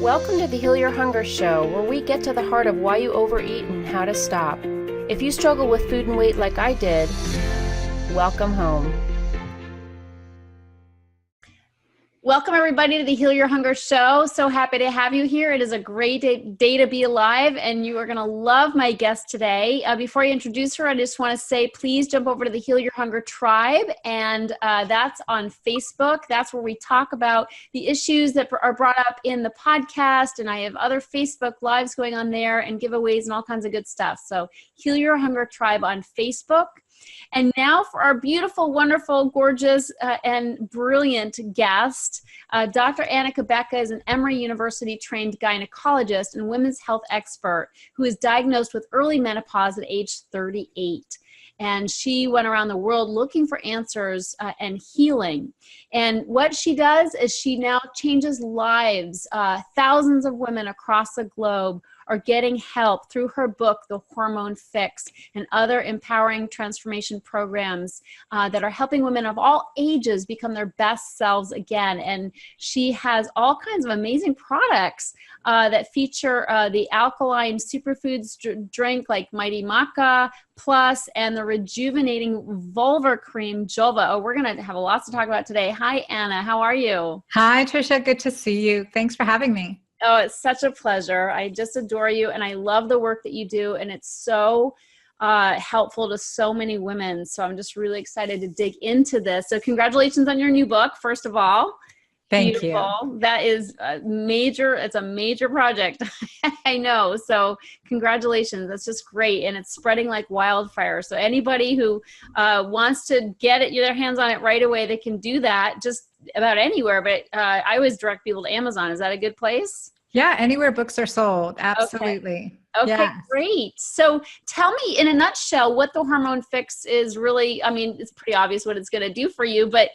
Welcome to the Heal Your Hunger Show, where we get to the heart of why you overeat and how to stop. If you struggle with food and weight like I did, welcome home. Welcome everybody to the Heal Your Hunger Show. So happy to have you here. It is a great day to be alive, and you are going to love my guest today. Before I introduce her, I just want to say, please jump over to the Heal Your Hunger Tribe, and that's on Facebook. That's where we talk about the issues that are brought up in the podcast, and I have other Facebook Lives going on there and giveaways and all kinds of good stuff. So Heal Your Hunger Tribe on Facebook. And now for our beautiful, wonderful, gorgeous, and brilliant guest. Dr. Anna Cabeca is an Emory University trained gynecologist and women's health expert who is diagnosed with early menopause at age 38. And she went around the world looking for answers and healing. And what she does is she now changes lives. Thousands of women across the globe are getting help through her book, The Hormone Fix, and other empowering transformation programs that are helping women of all ages become their best selves again. And she has all kinds of amazing products that feature the alkaline superfoods drink like Mighty Maca Plus and the rejuvenating vulva cream Jova. Oh, we're going to have lots to talk about today. Hi, Anna. How are you? Hi, Tricia. Good to see you. Thanks for having me. Oh, it's such a pleasure. I just adore you, and I love the work that you do, and it's so helpful to so many women. So I'm just really excited to dig into this. So congratulations on your new book, first of all. Thank Beautiful. you. That is it's a major project. I know. So congratulations. That's just great. And it's spreading like wildfire. So anybody who wants to get their hands on it right away, they can do that just about anywhere. But I always direct people to Amazon. Is that a good place? Yeah, anywhere books are sold. Absolutely. Okay, yes. Great. So tell me in a nutshell what the Hormone Fix is really. I mean, it's pretty obvious what it's going to do for you, but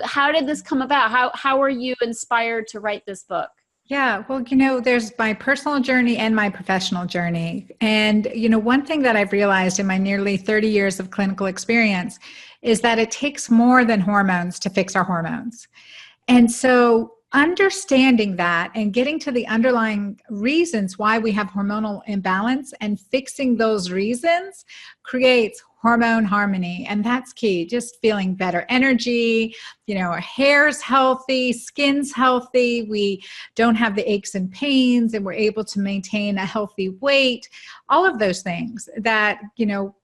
how did this come about? How were you inspired to write this book? Yeah, well, there's my personal journey and my professional journey. And, one thing that I've realized in my nearly 30 years of clinical experience is that it takes more than hormones to fix our hormones. And so understanding that and getting to the underlying reasons why we have hormonal imbalance and fixing those reasons creates hormone harmony. And that's key. Just feeling better energy, our hair's healthy, skin's healthy. We don't have the aches and pains, and we're able to maintain a healthy weight. All of those things that,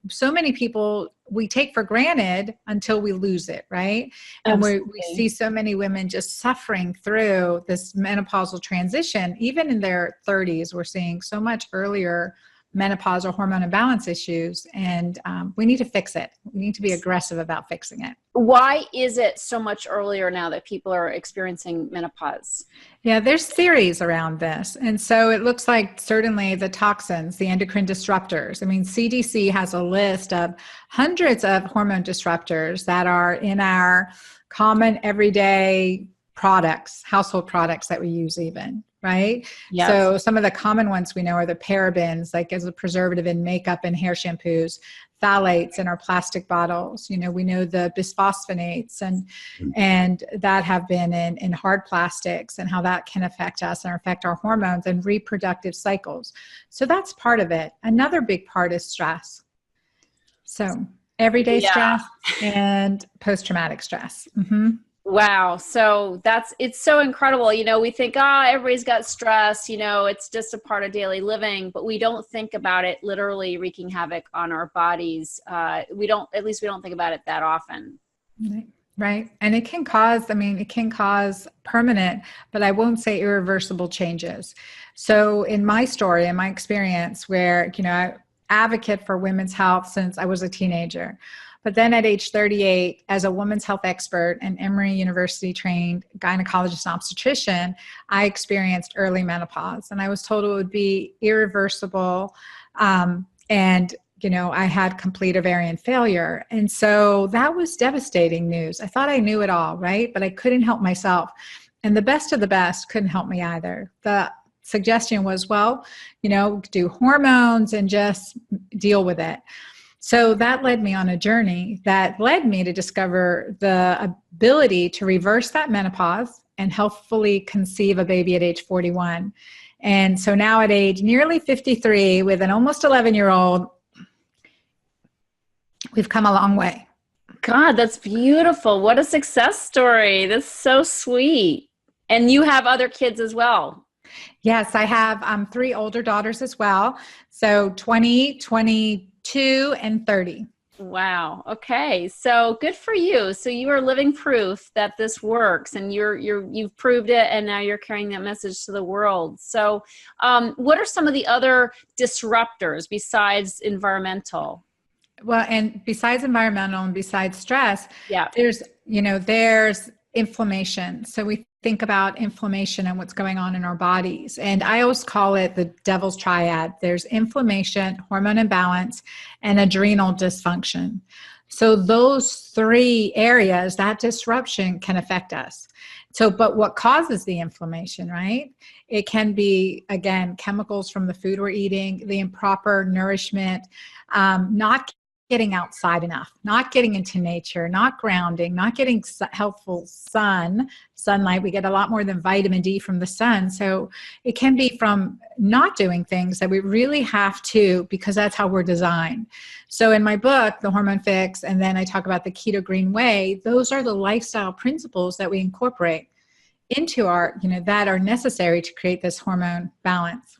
so many people we take for granted until we lose it, right? And we see so many women just suffering through this menopausal transition. Even in their 30s, we're seeing so much earlier menopause or hormone imbalance issues, and we need to fix it. We need to be aggressive about fixing it. Why is it so much earlier now that people are experiencing menopause? Yeah, there's theories around this. And so it looks like certainly the toxins, the endocrine disruptors. I mean, CDC has a list of hundreds of hormone disruptors that are in our common everyday products, household products that we use even. Right? Yes. So some of the common ones we know are the parabens, like as a preservative in makeup and hair shampoos, phthalates in our plastic bottles. We know the bisphosphonates and that have been in hard plastics, and how that can affect us and affect our hormones and reproductive cycles. So that's part of it. Another big part is stress. So everyday stress and post-traumatic stress. Mm-hmm. Wow. So it's so incredible. We think, everybody's got stress, it's just a part of daily living, but we don't think about it literally wreaking havoc on our bodies. We don't think about it that often. Right. And it can cause permanent, but I won't say irreversible changes. So in my story, in my experience where, I advocate for women's health since I was a teenager. But then at age 38, as a women's health expert and Emory University trained gynecologist and obstetrician, I experienced early menopause, and I was told it would be irreversible. And I had complete ovarian failure. And so that was devastating news. I thought I knew it all, right? But I couldn't help myself. And the best of the best couldn't help me either. The suggestion was, do hormones and just deal with it. So that led me on a journey that led me to discover the ability to reverse that menopause and healthfully conceive a baby at age 41. And so now at age nearly 53 with an almost 11-year-old, we've come a long way. God, that's beautiful. What a success story. That's so sweet. And you have other kids as well. Yes, I have 3 older daughters as well. So 20, 22, and 30. Wow. Okay. So good for you. So you are living proof that this works, and you've proved it, and now you're carrying that message to the world. So what are some of the other disruptors besides environmental? Well, and besides environmental and besides stress, Yeah. there's inflammation. So we think about inflammation and what's going on in our bodies. And I always call it the devil's triad. There's inflammation, hormone imbalance, and adrenal dysfunction. So those 3 areas, that disruption can affect us. So, but what causes the inflammation, right? It can be, again, chemicals from the food we're eating, the improper nourishment, not getting outside enough, not getting into nature, not grounding, not getting helpful sunlight. We get a lot more than vitamin D from the sun. So it can be from not doing things that we really have to, because that's how we're designed. So in my book, The Hormone Fix, and then I talk about the Keto Green Way, those are the lifestyle principles that we incorporate into our, that are necessary to create this hormone balance.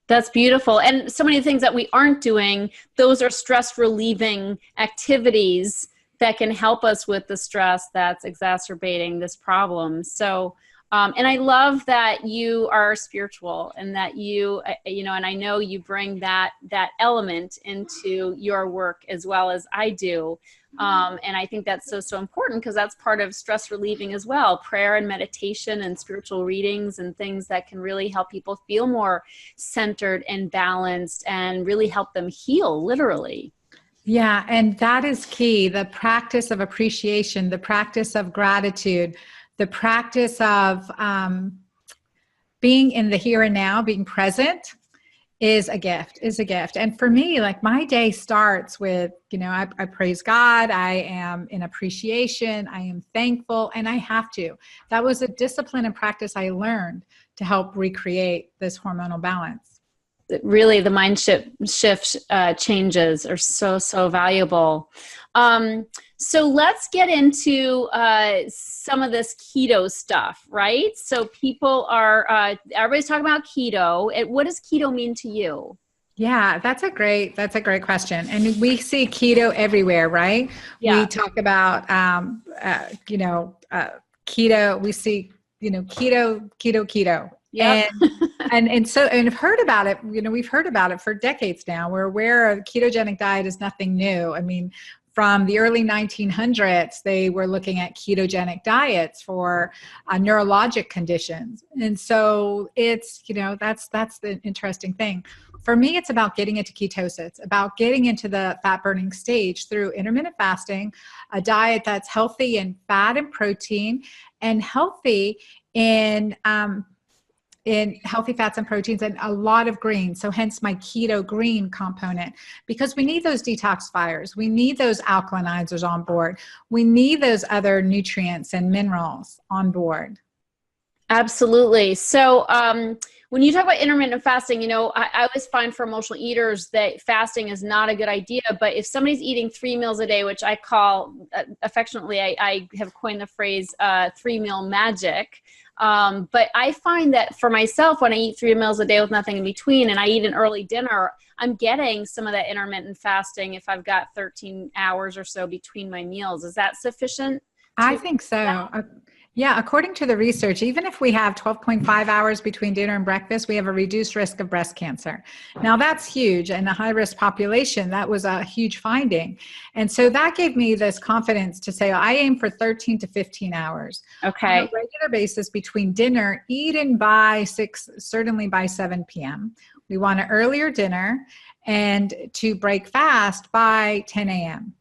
That's beautiful. And so many things that we aren't doing, those are stress relieving activities that can help us with the stress that's exacerbating this problem. So, and I love that you are spiritual, and that and I know you bring that element into your work as well as I do. And I think that's so important, because that's part of stress relieving as well. Prayer and meditation and spiritual readings and things that can really help people feel more centered and balanced and really help them heal, literally. Yeah, and that is key. The practice of appreciation, the practice of gratitude, the practice of being in the here and now, being present, is a gift. And for me, like, my day starts with, I praise God, I am in appreciation, I am thankful, and I have to. That was a discipline and practice I learned to help recreate this hormonal balance. Really, the mind shift changes are so valuable. So let's get into some of this keto stuff, right? So people are, everybody's talking about keto. What does keto mean to you? Yeah, that's a great question. And we see keto everywhere, right? Yeah. We talk about, keto, we see, keto. Yeah. And I've heard about it, we've heard about it for decades now. We're aware of ketogenic diet is nothing new. I mean, from the early 1900s, they were looking at ketogenic diets for neurologic conditions. And so it's, that's the interesting thing. For me, it's about getting into ketosis, about getting into the fat burning stage through intermittent fasting, a diet that's healthy in fat and protein, and healthy in healthy fats and proteins, and a lot of greens. So hence my keto green component, because we need those detoxifiers. We need those alkalinizers on board. We need those other nutrients and minerals on board. Absolutely. So when you talk about intermittent fasting, I always find for emotional eaters that fasting is not a good idea. But if somebody's eating 3 meals a day, which I call affectionately, I have coined the phrase 3-meal magic. But I find that for myself, when I eat 3 meals a day with nothing in between, and I eat an early dinner, I'm getting some of that intermittent fasting if I've got 13 hours or so between my meals. Is that sufficient? I think so. Yeah, according to the research, even if we have 12.5 hours between dinner and breakfast, we have a reduced risk of breast cancer. Now, that's huge. And a high-risk population, that was a huge finding. And so that gave me this confidence to say, I aim for 13 to 15 hours. Okay. On a regular basis between dinner, eaten by 6, certainly by 7 p.m. We want an earlier dinner, and to break fast by 10 a.m.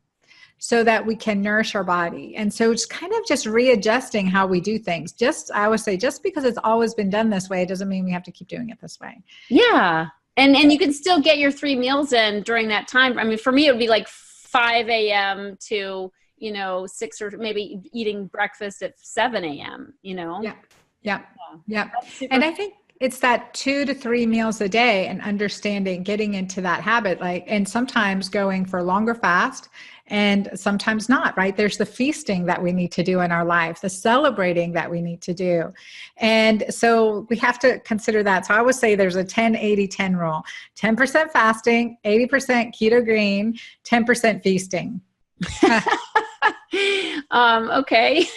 so that we can nourish our body. And so it's kind of just readjusting how we do things. I always say, just because it's always been done this way, it doesn't mean we have to keep doing it this way. Yeah. And you can still get your 3 meals in during that time. I mean, for me, it would be like 5 a.m. to, 6, or maybe eating breakfast at 7 a.m., Yeah. Yeah. Yeah. That's super. And I think it's that 2 to 3 meals a day and understanding, getting into that habit, like, and sometimes going for longer fast and sometimes not, right? There's the feasting that we need to do in our life, the celebrating that we need to do. And so we have to consider that. So I always say there's a 10-80-10 rule, 10% fasting, 80% keto green, 10% feasting. Okay.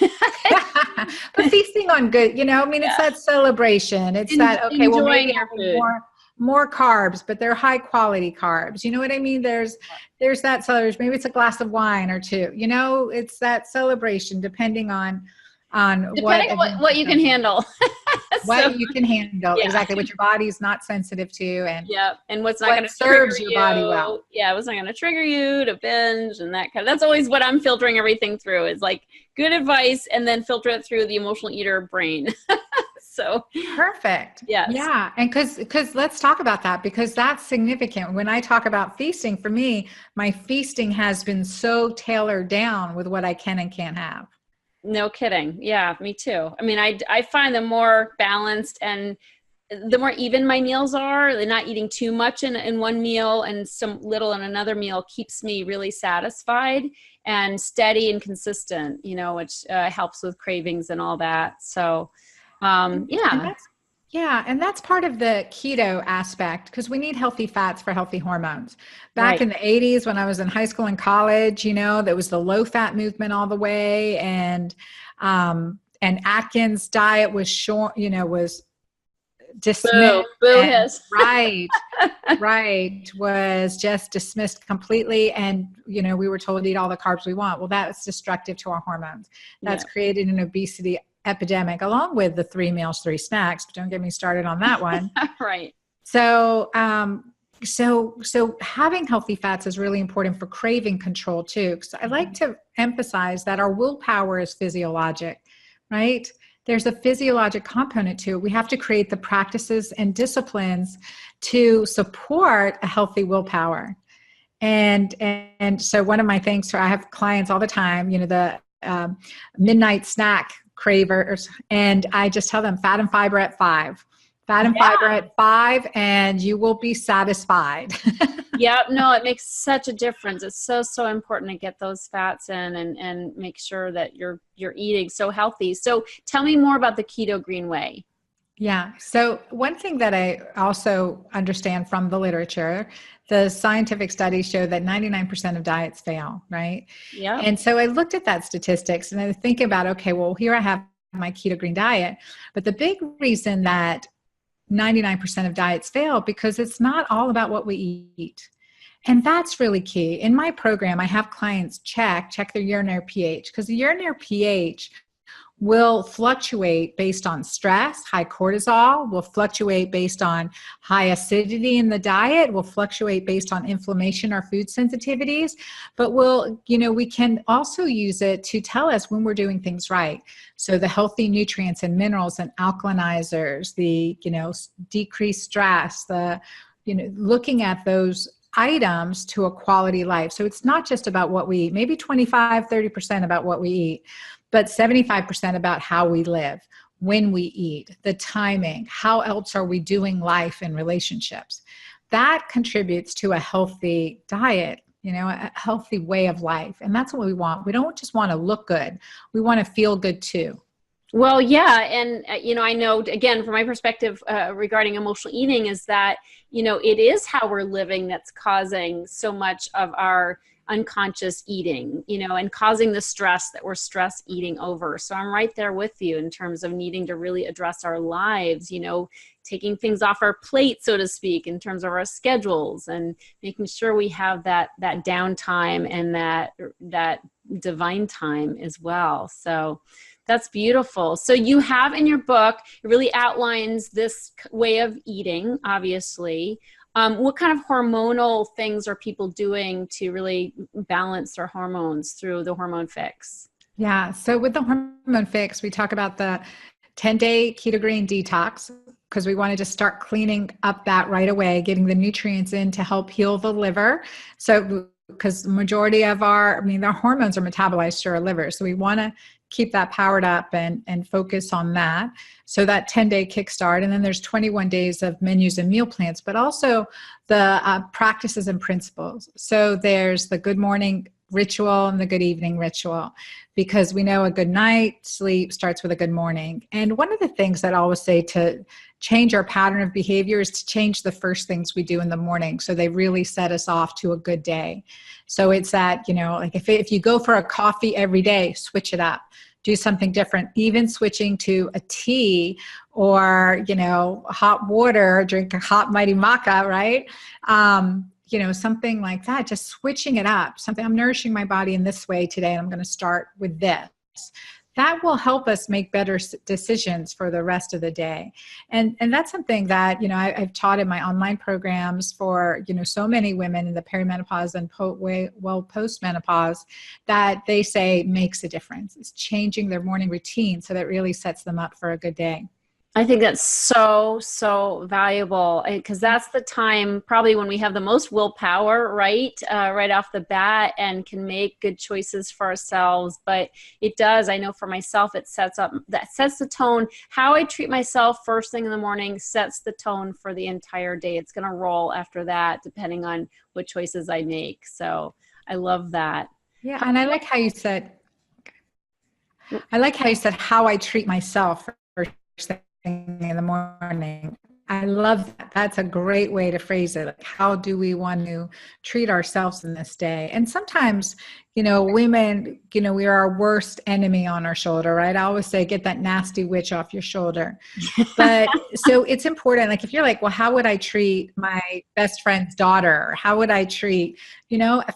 But feasting on good, I mean, it's that celebration. It's that, okay, well, Enjoying maybe your having food. more carbs, but they're high quality carbs. You know what I mean? There's that celebration. Maybe it's a glass of wine or two. It's that celebration depending on Depending on what you can handle. What you can handle, yeah. exactly, what your body's not sensitive to, and and what's not what going to serves trigger your body well. Yeah, what's not going to trigger you to binge and that kind of. That's always what I'm filtering everything through, is like good advice, and then filter it through the emotional eater brain. So perfect. yes. Yeah. And because let's talk about that, because that's significant. When I talk about feasting, for me, my feasting has been so tailored down with what I can and can't have. No kidding. Yeah, me too. I mean, I find the more balanced and the more even my meals are, they're not eating too much in one meal and some little in another meal, keeps me really satisfied and steady and consistent, which helps with cravings and all that. So, yeah. And that's part of the keto aspect, because we need healthy fats for healthy hormones. Back in the 80s, when I was in high school and college, there was the low fat movement all the way. And Atkins' diet was short, was dismissed. Boo And, hiss. right, was just dismissed completely. And, we were told to eat all the carbs we want. Well, that's destructive to our hormones. That's created an obesity epidemic, along with the 3 meals, 3 snacks, but don't get me started on that one. Right. So, so having healthy fats is really important for craving control too. Because I like to emphasize that our willpower is physiologic, right? There's a physiologic component to it. We have to create the practices and disciplines to support a healthy willpower. And so one of my things, I have clients all the time, the midnight snack cravers, and I just tell them fat and fiber at 5. Fat and fiber at 5, and you will be satisfied. Yep. No, it makes such a difference. It's so important to get those fats in and make sure that you're eating so healthy. So tell me more about the keto green way. Yeah. So one thing that I also understand from the literature, the scientific studies show that 99% of diets fail, right? Yeah. And so I looked at that statistics and I think about, okay, well, here I have my keto green diet, but the big reason that 99% of diets fail, because it's not all about what we eat. And that's really key. In my program, I have clients check their urinary pH, because the urinary pH will fluctuate based on stress. High cortisol will fluctuate based on high acidity in the diet, will fluctuate based on inflammation or food sensitivities, but we can also use it to tell us when we're doing things right. So the healthy nutrients and minerals and alkalinizers, the, decreased stress, looking at those items to a quality life. So it's not just about what we eat, maybe 25-30% about what we eat, but 75% about how we live, when we eat, the timing, how else are we doing life and relationships. That contributes to a healthy diet, a healthy way of life. And that's what we want. We don't just want to look good. We want to feel good too. Well, yeah. And, I know, again, from my perspective regarding emotional eating, is that, it is how we're living that's causing so much of our unconscious eating, and causing the stress that we're stress eating over. So I'm right there with you in terms of needing to really address our lives, taking things off our plate, so to speak, in terms of our schedules, and making sure we have that downtime and that divine time as well. So that's beautiful. So you have in your book, it really outlines this way of eating, obviously. What kind of hormonal things are people doing to really balance their hormones through the Hormone Fix? Yeah. So with the Hormone Fix, we talk about the 10-day keto green detox, because we wanted to start cleaning up that right away, getting the nutrients in to help heal the liver. So because the majority of our hormones are metabolized through our liver. So we want to keep that powered up and focus on that. So that 10-day kickstart. And then there's 21 days of menus and meal plans, but also the practices and principles. So there's the good morning ritual and the good evening ritual, because we know a good night sleep starts with a good morning. And one of the things that I always say to change our pattern of behavior is to change the first things we do in the morning, so they really set us off to a good day. So it's that, like if you go for a coffee every day, switch it up. Do something different, even switching to a tea or, hot water, drink a hot mighty maca, right? Something like that, just switching it up. Something, I'm nourishing my body in this way today, and I'm going to start with this. That will help us make better decisions for the rest of the day. And that's something that, I've taught in my online programs for, so many women in the perimenopause and postmenopause, that they say makes a difference. It's changing their morning routine so that really sets them up for a good day. I think that's so, so valuable, because that's the time probably when we have the most willpower, right? Right off the bat, and can make good choices for ourselves. But it does, I know for myself, it sets the tone. How I treat myself first thing in the morning sets the tone for the entire day. It's going to roll after that, depending on what choices I make. So I love that. Yeah. And I like how you said, how I treat myself first thing in the morning. I love that. That's a great way to phrase it. Like, how do we want to treat ourselves in this day? And sometimes, women, we are our worst enemy on our shoulder, right? I always say, get that nasty witch off your shoulder. But so it's important. Like, if you're like, well, how would I treat my best friend's daughter? How would I treat,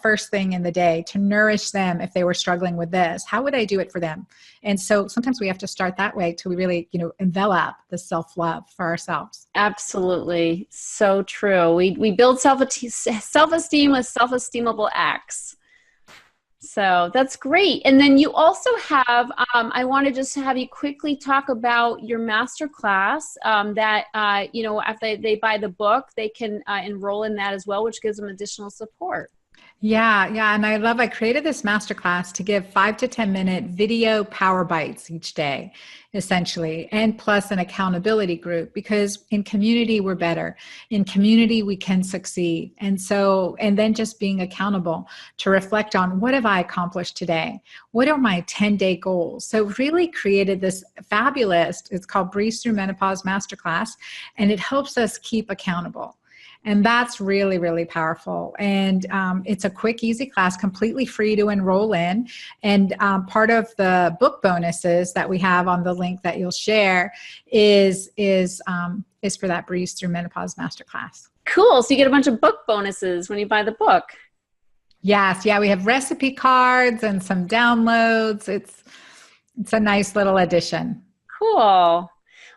first thing in the day to nourish them if they were struggling with this? How would I do it for them? And so sometimes we have to start that way till we really, envelop the self-love for ourselves. Absolutely. So true. We build self-esteem with self-esteemable acts. So that's great. And then you also have, I want to just have you quickly talk about your masterclass that, after they buy the book, they can enroll in that as well, which gives them additional support. Yeah. And I created this masterclass to give 5 to 10 minute video power bites each day, essentially, and plus an accountability group, because in community, we're better. In community, we can succeed. And then just being accountable to reflect on, what have I accomplished today? What are my 10-day goals? So really created this fabulous, it's called Breeze Through Menopause Masterclass, and it helps us keep accountable. And that's really, really powerful. And it's a quick, easy class, completely free to enroll in. And part of the book bonuses that we have on the link that you'll share is for that Breeze Through Menopause Masterclass. Cool. So you get a bunch of book bonuses when you buy the book. Yes. Yeah. We have recipe cards and some downloads. It's a nice little addition. Cool.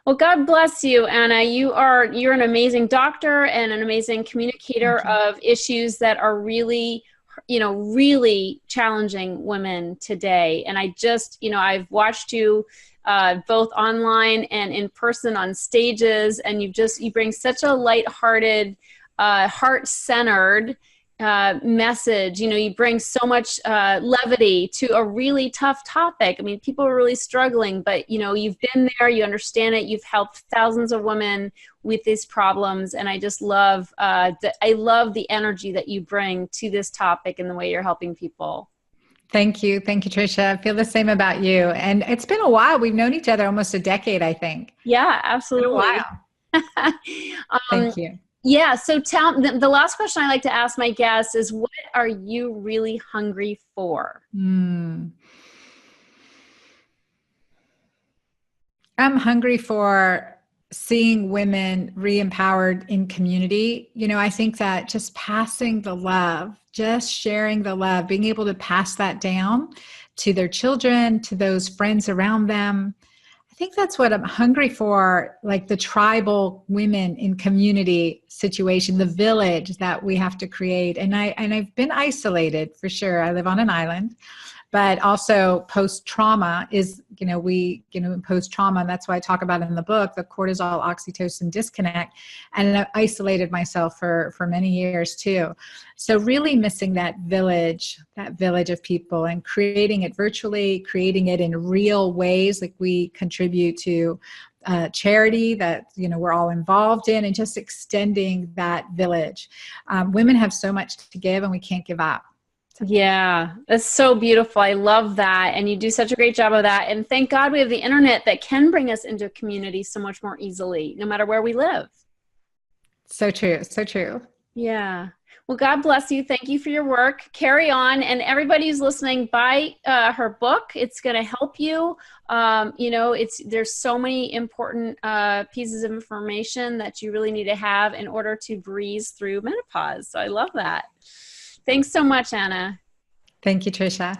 Well, God bless you, Anna. You're an amazing doctor and an amazing communicator of issues that are really, really challenging women today. And I've watched you both online and in person on stages, and you bring such a lighthearted, heart-centered message. You bring so much levity to a really tough topic. I mean, people are really struggling, but you've been there, you understand it, you've helped thousands of women with these problems, and I just love I love the energy that you bring to this topic and the way you're helping people. Thank you, Tricia. I feel the same about you. And it's been a while. We've known each other almost a decade, I think. Yeah, absolutely. Thank you. Yeah. So the last question I like to ask my guests is, what are you really hungry for? I'm hungry for seeing women re-empowered in community. I think that just passing the love, just sharing the love, being able to pass that down to their children, to those friends around them. I think that's what I'm hungry for, like the tribal women in community situation, the village that we have to create. And I've been isolated for sure. I live on an island, but also post-trauma is, post-trauma, that's why I talk about it in the book, the cortisol oxytocin disconnect. And I isolated myself for many years too. So really missing that village of people, and creating it virtually, creating it in real ways, like we contribute to charity that we're all involved in, and just extending that village. Women have so much to give, and we can't give up. Yeah, that's so beautiful. I love that. And you do such a great job of that. And thank God we have the internet that can bring us into a community so much more easily, no matter where we live. So true. So true. Yeah. Well, God bless you. Thank you for your work. Carry on. And everybody who's listening, buy her book. It's going to help you. There's so many important pieces of information that you really need to have in order to breeze through menopause. So I love that. Thanks so much, Anna. Thank you, Tricia.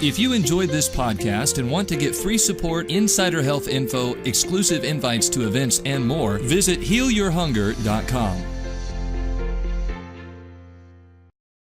If you enjoyed this podcast and want to get free support, insider health info, exclusive invites to events, and more, visit healyourhunger.com.